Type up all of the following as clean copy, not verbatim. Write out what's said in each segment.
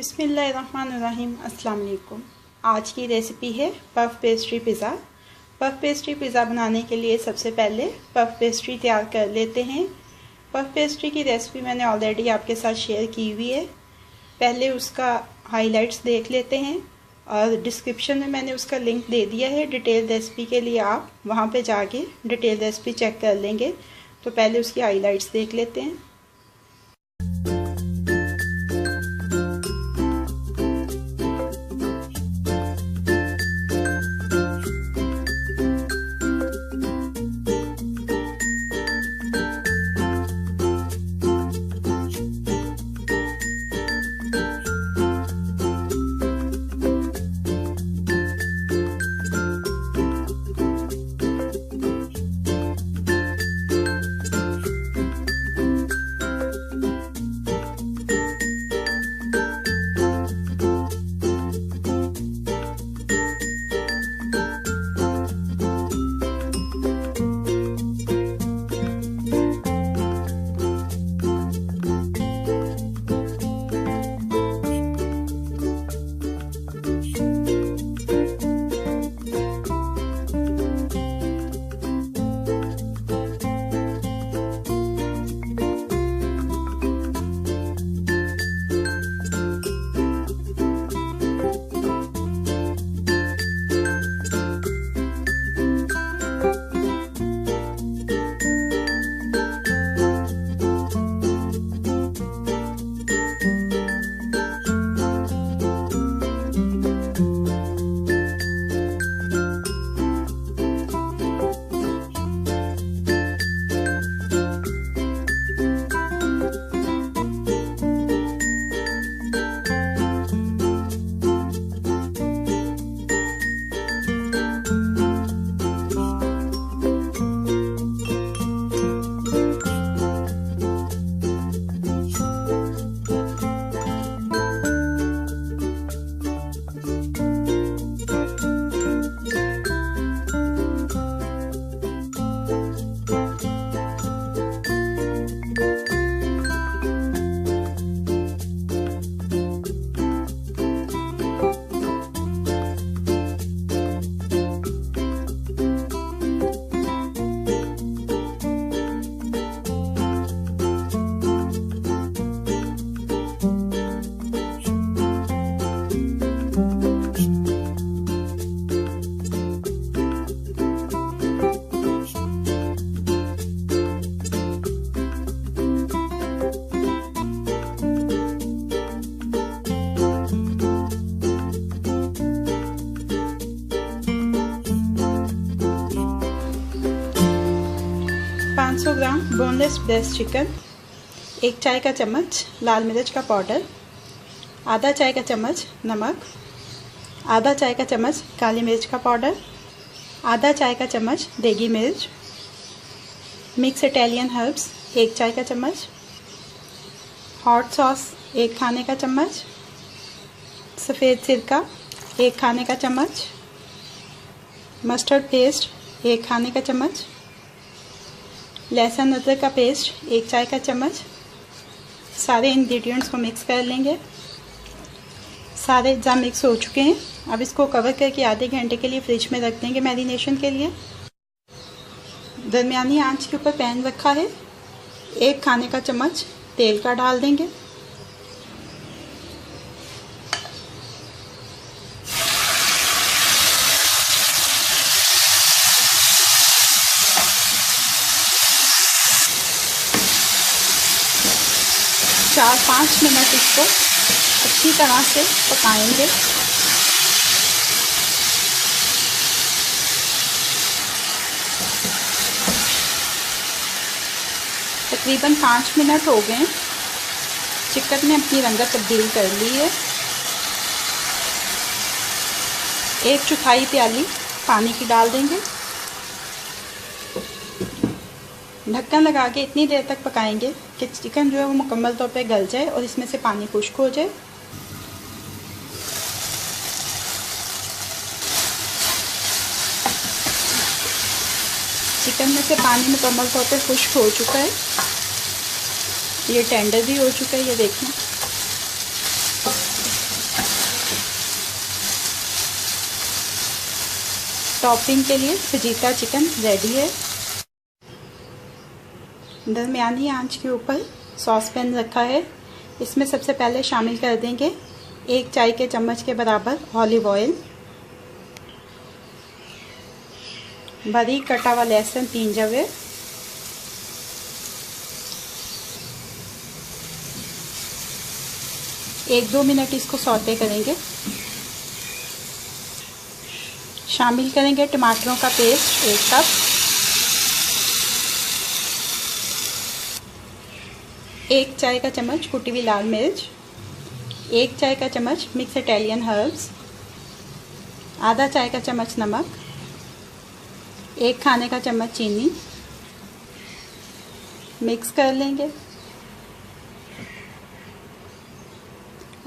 बिस्मिल्लाहिर्रहमानिर्रहीम। अस्सलाम वालेकुम। आज की रेसिपी है puff pastry pizza. Puff pastry pizza बनाने के लिए सबसे पहले पफ पेस्ट्री तैयार कर लेते हैं। पफ पेस्ट्री की रेसिपी मैंने ऑलरेडी आपके साथ शेयर की हुई है, पहले उसका हाइलाइट्स देख लेते हैं और डिस्क्रिप्शन में मैंने उसका लिंक दे दिया है डिटेल रेसिपी के लिए, आप वहाँ पे जाके डिटेल रेसिपी चेक कर लेंगे। तो पहले उसकी हाइलाइट्स देख लेते हैं। ग्राम बोनलेस ब्रेस्ट चिकन, 1 चाय का चम्मच लाल मिर्च का पाउडर, आधा चाय का चम्मच नमक, आधा चाय का चम्मच काली मिर्च का पाउडर, आधा चाय का चम्मच देगी मिर्च, मिक्स इटालियन हर्ब्स 1 चाय का चम्मच, हॉट सॉस 1 खाने का चम्मच, सफ़ेद सिरका 1 खाने का चम्मच, मस्टर्ड पेस्ट 1 खाने का चम्मच, लहसुन अदरक का पेस्ट 1 चाय का चम्मच। सारे इंग्रेडिएंट्स को मिक्स कर लेंगे। सारे एग्जाम मिक्स हो चुके हैं। अब इसको कवर करके आधे घंटे के लिए फ्रिज में रख देंगे मैरिनेशन के लिए। दरमियानी आंच के ऊपर पैन रखा है, 1 खाने का चम्मच तेल का डाल देंगे। चार 5 मिनट इसको अच्छी तरह से पकाएंगे। तकरीबन 5 मिनट हो गए। चिकन ने अपनी रंगत तब्दील कर ली है। 1 चौथाई प्याली पानी की डाल देंगे। ढक्कन लगा के इतनी देर तक पकाएंगे कि चिकन जो है वो मुकम्मल तौर पे गल जाए और इसमें से पानी खुश्क हो जाए। चिकन में से पानी मुकम्मल तौर पे खुश्क हो चुका है। ये टेंडर भी हो चुका है, ये देखें। टॉपिंग के लिए फजीता चिकन रेडी है। दरमियानी आंच के ऊपर सॉस पैन रखा है। इसमें सबसे पहले शामिल कर देंगे 1 चाय के चम्मच के बराबर ऑलिव ऑयल, बारीक कटा हुआ लहसुन 3 जवे, एक 2 मिनट इसको सौते करेंगे। शामिल करेंगे टमाटरों का पेस्ट 1 कप, 1 चाय का चम्मच कुटी हुई लाल मिर्च, 1 चाय का चम्मच मिक्स इटालियन हर्ब्स, आधा चाय का चम्मच नमक, 1 खाने का चम्मच चीनी। मिक्स कर लेंगे।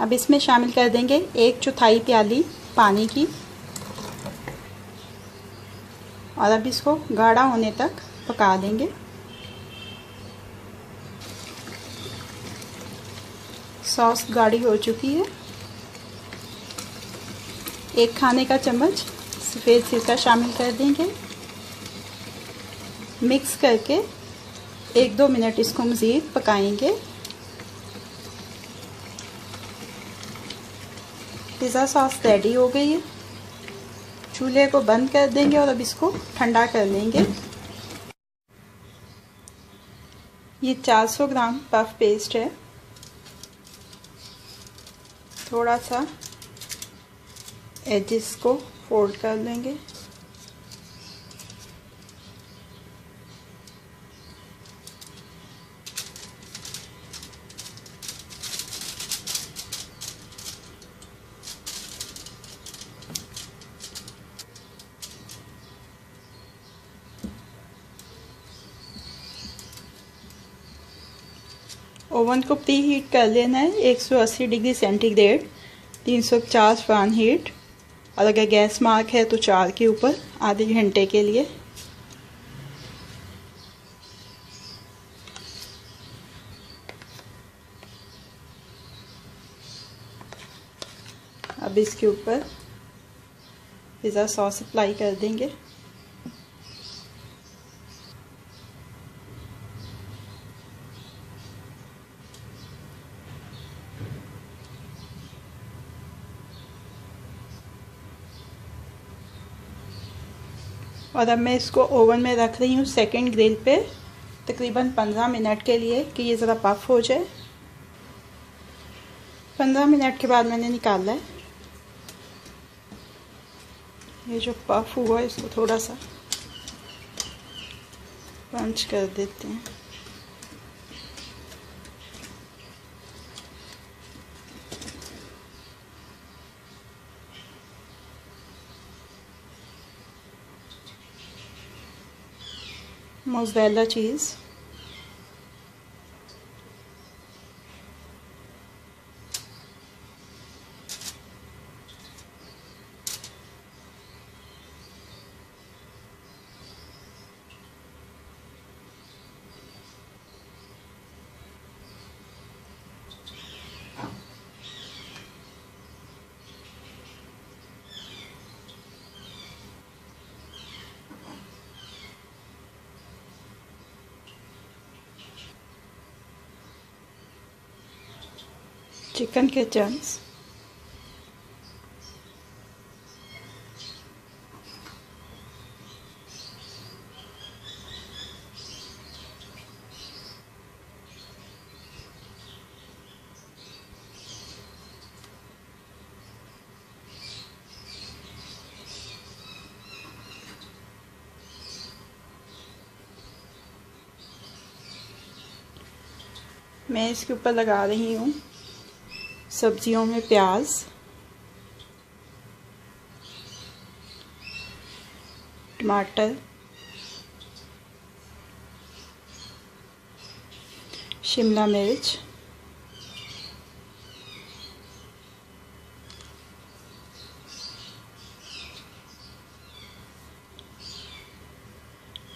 अब इसमें शामिल कर देंगे 1/4 प्याली पानी की और अब इसको गाढ़ा होने तक पका लेंगे। सॉस गाढ़ी हो चुकी है। 1 खाने का चम्मच सफ़ेद सिरका शामिल कर देंगे। मिक्स करके 1-2 मिनट इसको मज़ीद पकाएंगे। पिज़्ज़ा सॉस रेडी हो गई है। चूल्हे को बंद कर देंगे और अब इसको ठंडा कर लेंगे। ये 400 ग्राम पफ पेस्ट है। थोड़ा सा एजेस को फोल्ड कर लेंगे। ओवन को प्री हीट कर लेना है 180 डिग्री सेंटीग्रेड, 350 फ़ारेनहीट, और अगर गैस मार्क है तो 4 के ऊपर आधे घंटे के लिए। अब इसके ऊपर पिज़्ज़ा सॉस अप्लाई कर देंगे। और अब मैं इसको ओवन में रख रही हूँ सेकंड ग्रिल पे तकरीबन 15 मिनट के लिए कि ये ज़रा पफ हो जाए। 15 मिनट के बाद मैंने निकाला है। ये जो पफ हुआ है इसको थोड़ा सा पंच कर देते हैं। मोज़रेला चीज़, चिकन के चंक्स, मैं इसके ऊपर लगा रही हूँ सब्जियों में प्याज, टमाटर, शिमला मिर्च,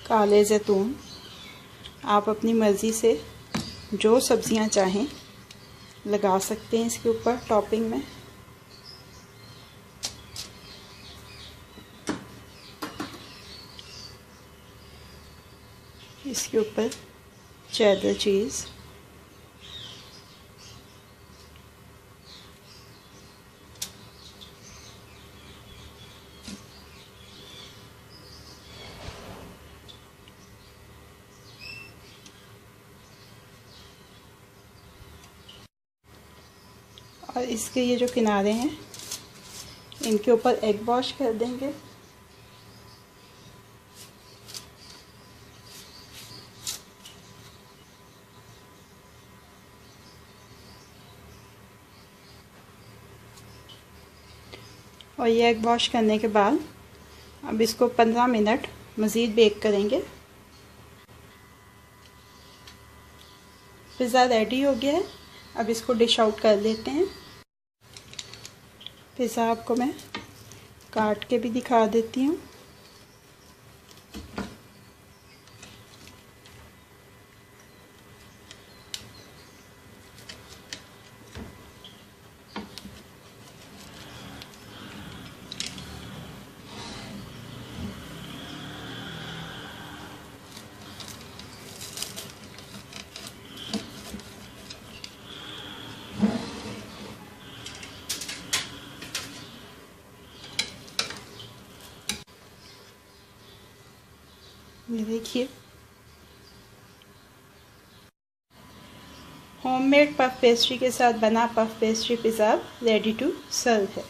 काले जैतून। आप अपनी मर्ज़ी से जो सब्जियां चाहें लगा सकते हैं इसके ऊपर टॉपिंग में। इसके ऊपर चेडर चीज़, और इसके ये जो किनारे हैं इनके ऊपर एग वॉश कर देंगे। और ये एग वॉश करने के बाद अब इसको 15 मिनट मज़ीद बेक करेंगे। पिज़्ज़ा रेडी हो गया है, अब इसको डिश आउट कर लेते हैं। पिज़्ज़ा आपको मैं काट के भी दिखा देती हूँ। ये देखिए होममेड पफ पेस्ट्री के साथ बना puff pastry pizza ready to serve है।